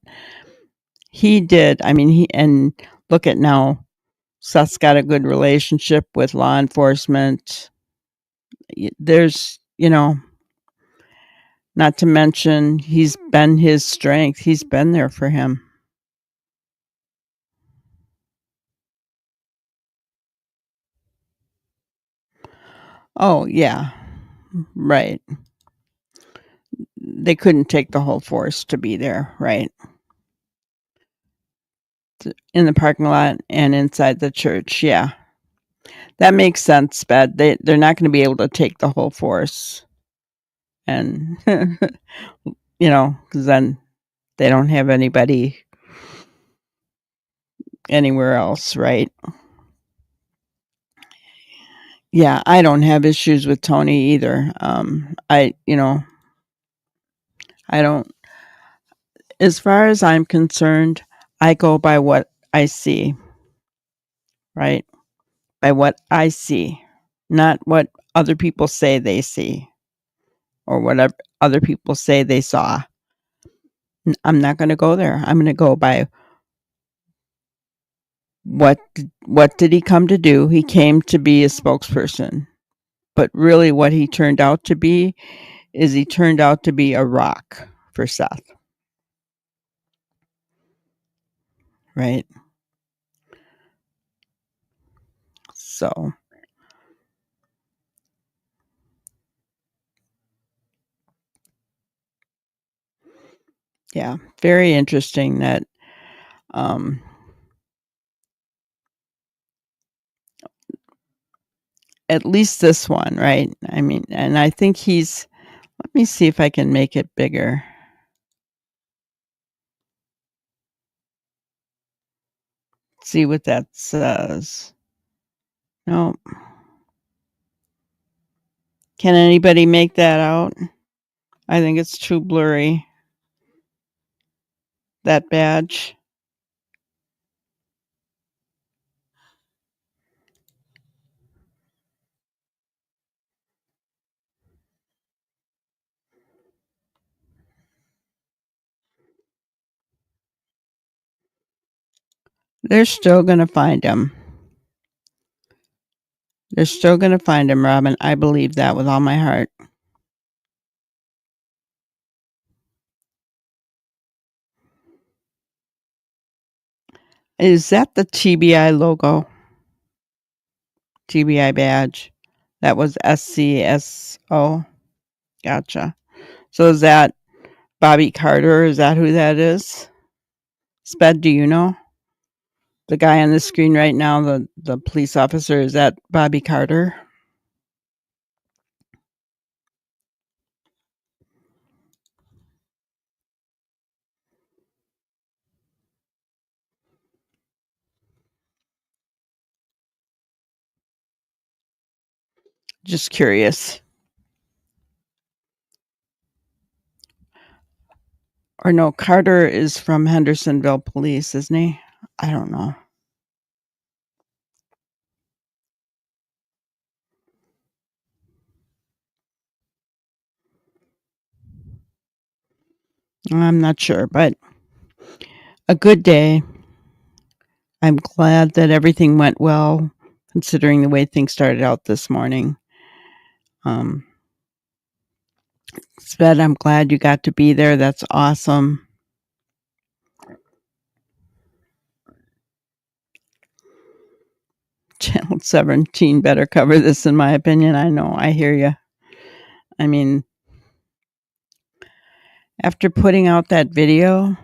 he did. I mean, and look at now. Seth's got a good relationship with law enforcement. There's, not to mention he's been his strength. He's been there for him. Oh, yeah. Right. They couldn't take the whole force to be there, right? In the parking lot and inside the church. Yeah. That makes sense, Bed. They're not going to be able to take the whole force. And, because then they don't have anybody anywhere else, right? Yeah, I don't have issues with Tony either. I don't, as far as I'm concerned, I go by what I see, right? By what I see, not what other people say they see or whatever other people say they saw. I'm not going to go there. I'm going to go by what did he come to do? He came to be a spokesperson. But really what he turned out to be is he turned out to be a rock for Seth. Right? So, yeah, very interesting that um at least this one, right? I mean, and I think let me see if I can make it bigger. See what that says. No. Can anybody make that out? I think it's too blurry. That badge. They're still going to find him. They're still going to find him, Robin. I believe that with all my heart. Is that the TBI logo? TBI badge? That was SCSO? Gotcha. So is that Bobby Carter? Is that who that is? Sped, do you know? The guy on the screen right now, the police officer, is that Bobby Carter? Just curious. Or no, Carter is from Hendersonville Police, isn't he? I don't know. I'm not sure, but a good day. I'm glad that everything went well, considering the way things started out this morning. Sved, I'm glad you got to be there. That's awesome. Channel 17 better cover this, in my opinion. I know, I hear you. I mean, after putting out that video,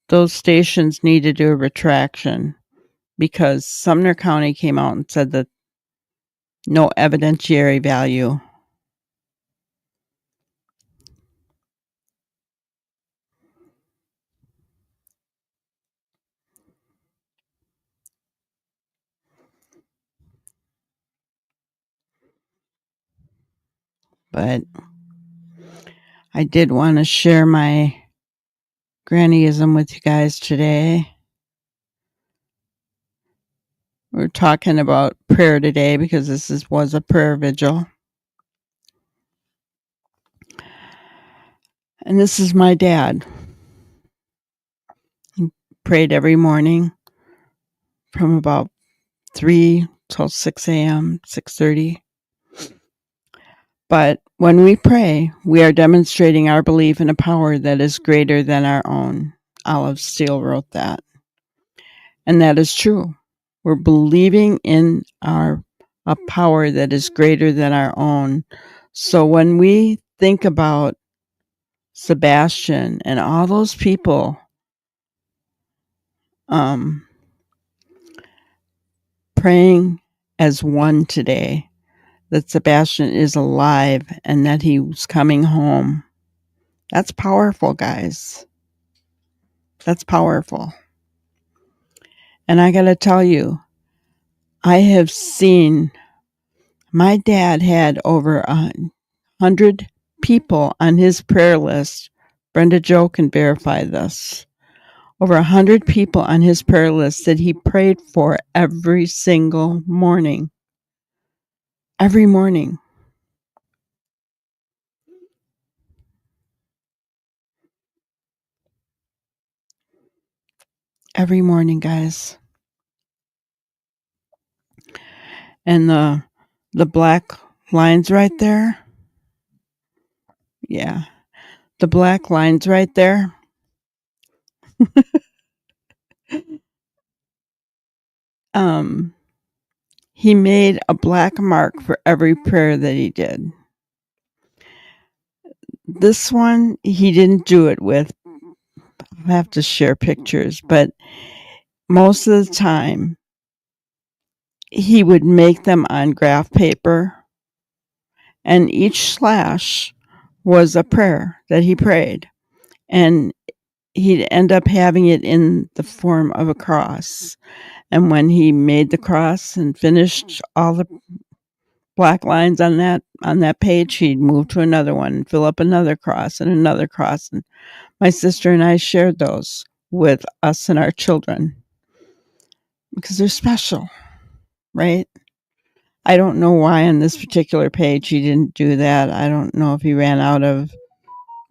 those stations need to do a retraction because Sumner County came out and said that no evidentiary value. But I did want to share my grannyism with you guys today. We're talking about prayer today because was a prayer vigil. And this is my dad. He prayed every morning from about 3 till 6 a.m., 6:30. But when we pray, we are demonstrating our belief in a power that is greater than our own. Olive Steele wrote that. And that is true. We're believing in a power that is greater than our own. So when we think about Sebastian and all those people praying as one today, that Sebastian is alive and that he's coming home, that's powerful, guys. That's powerful. And I got to tell you, I have seen, my dad had over 100 people on his prayer list. Brenda Jo can verify this. Over 100 people on his prayer list that he prayed for every single morning. Every morning. Every morning, guys. And the black lines right there. Yeah. The black lines right there. He made a black mark for every prayer that he did. This one, he didn't do it with, I have to share pictures, but most of the time, he would make them on graph paper, and each slash was a prayer that he prayed. And he'd end up having it in the form of a cross. And when he made the cross and finished all the black lines on that page, he'd move to another one and fill up another cross and another cross. And my sister and I shared those with us and our children because they're special, right? I don't know why on this particular page he didn't do that. I don't know if he ran out of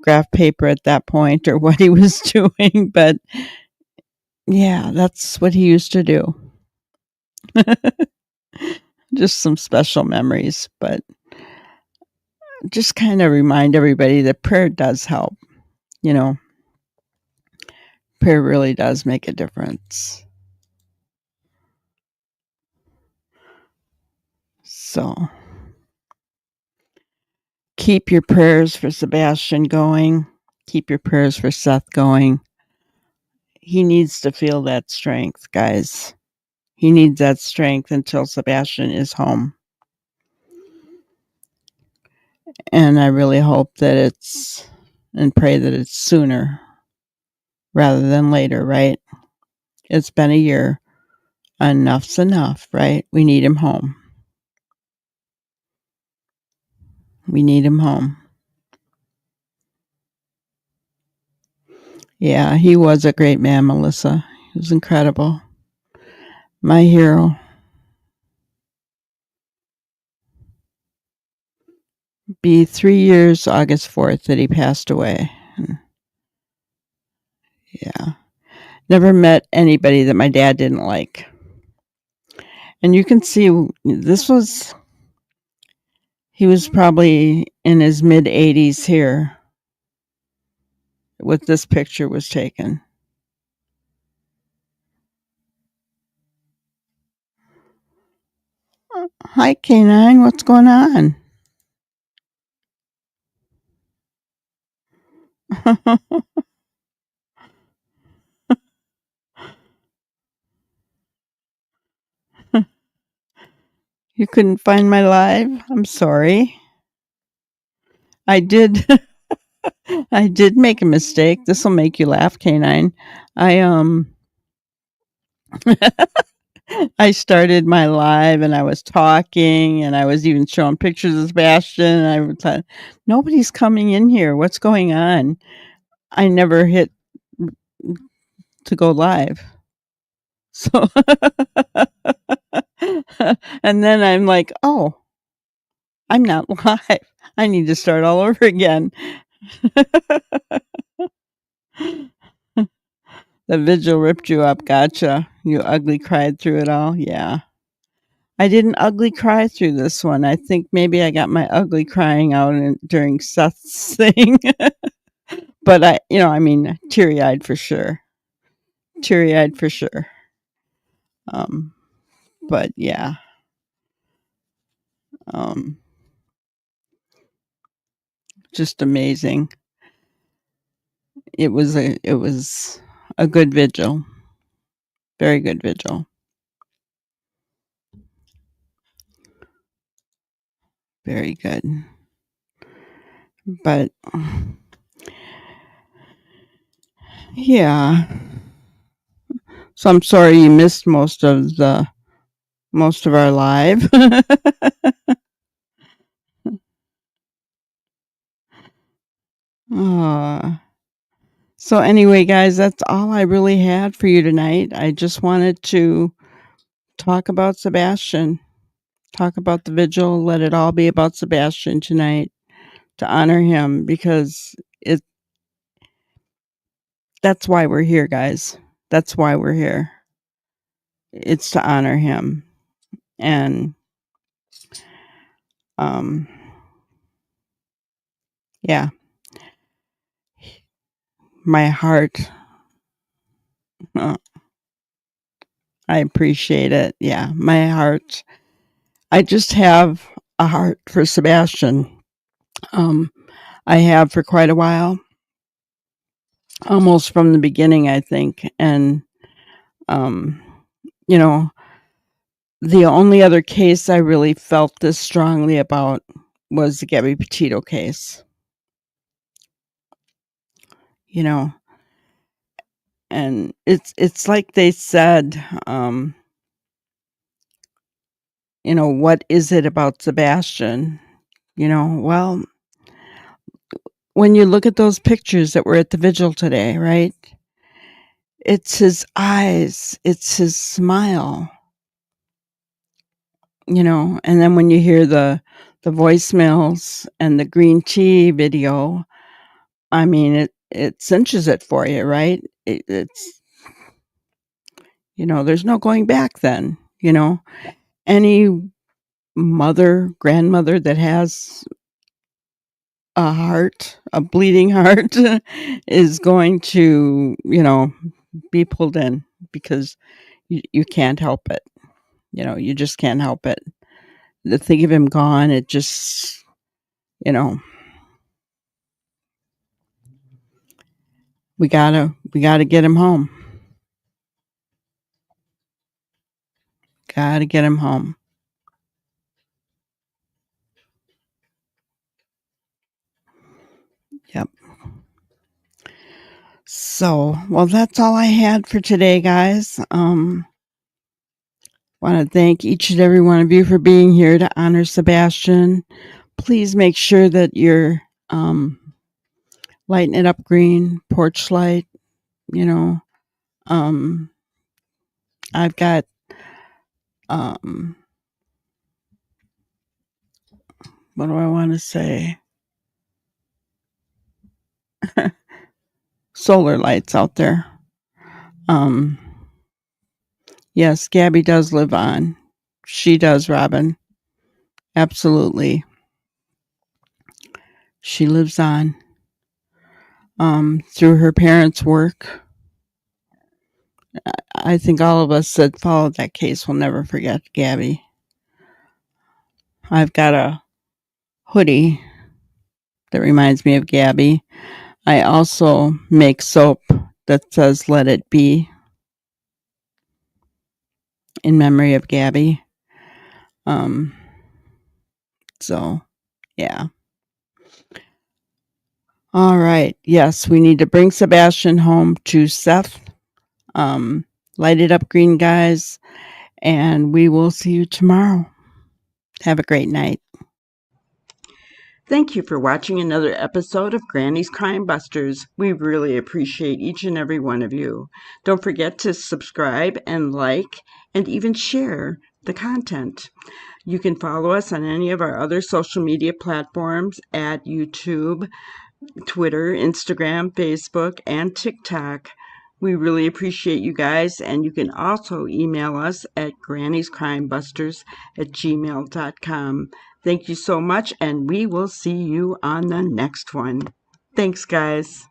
graph paper at that point or what he was doing, but yeah, that's what he used to do. Just some special memories, but just kind of remind everybody that prayer does help. You know, prayer really does make a difference. So keep your prayers for Sebastian going. Keep your prayers for Seth going. He needs to feel that strength, guys. He needs that strength until Sebastian is home. And I really hope that and pray that it's sooner rather than later, right? It's been a year. Enough's enough, right? We need him home. We need him home. Yeah, he was a great man, Melissa. He was incredible. My hero. Be 3 years August 4th that he passed away. Yeah. Never met anybody that my dad didn't like. And you can see he was probably in his mid 80s here when this picture was taken. Hi, Canine. What's going on? You couldn't find my live? I'm sorry. I did I did make a mistake. This will make you laugh, Canine. I I started my live and I was talking and I was even showing pictures of Sebastian and I thought nobody's coming in here. What's going on? I never hit to go live. So and then I'm like, "Oh, I'm not live. I need to start all over again." The vigil ripped you up. Gotcha. You ugly cried through it all. Yeah. I didn't ugly cry through this one. I think maybe I got my ugly crying out during Seth's thing. But teary eyed for sure. Teary eyed for sure. But yeah. Just amazing. It was a good vigil. Very good vigil. Very good. But yeah. So I'm sorry you missed most of our live. So anyway, guys, that's all I really had for you tonight. I just wanted to talk about Sebastian, talk about the vigil, let it all be about Sebastian tonight to honor him because that's why we're here, guys. That's why we're here. It's to honor him. And yeah. My heart I appreciate it. Yeah, my heart. I just have a heart for Sebastian. I have for quite a while, almost from the beginning, I think. And, you know, the only other case I really felt this strongly about was the Gabby Petito case. You know, and it's like they said, what is it about Sebastian? Well, when you look at those pictures that were at the vigil today, right? It's his eyes, it's his smile, and then when you hear the voicemails and the green tea video, I mean, it cinches it for you, right? It's, there's no going back then, any grandmother that has a heart, a bleeding heart, is going to, be pulled in because you can't help it. You just can't help it. To think of him gone, it just, we gotta get him home. Gotta get him home. Yep. So, well, that's all I had for today, guys. Want to thank each and every one of you for being here to honor Sebastian. Please make sure that you're lighting it up green, porch light, you know. I've got what do I want to say? Solar lights out there. Yes, Gabby does live on. She does, Robin. Absolutely. She lives on. Through her parents' work. I think all of us that followed that case will never forget Gabby. I've got a hoodie that reminds me of Gabby. I also make soap that says "Let It Be" in memory of Gabby. So, yeah. All right. Yes, we need to bring Sebastian home to Seth. Light it up, green guys, and we will see you tomorrow. Have a great night. Thank you for watching another episode of Granny's Crime Busters. We really appreciate each and every one of you. Don't forget to subscribe and like and even share the content. You can follow us on any of our other social media platforms at YouTube, Twitter, Instagram, Facebook, and TikTok. We really appreciate you guys, and you can also email us at granniescrimebusters@gmail.com. Thank you so much, and we will see you on the next one. Thanks, guys.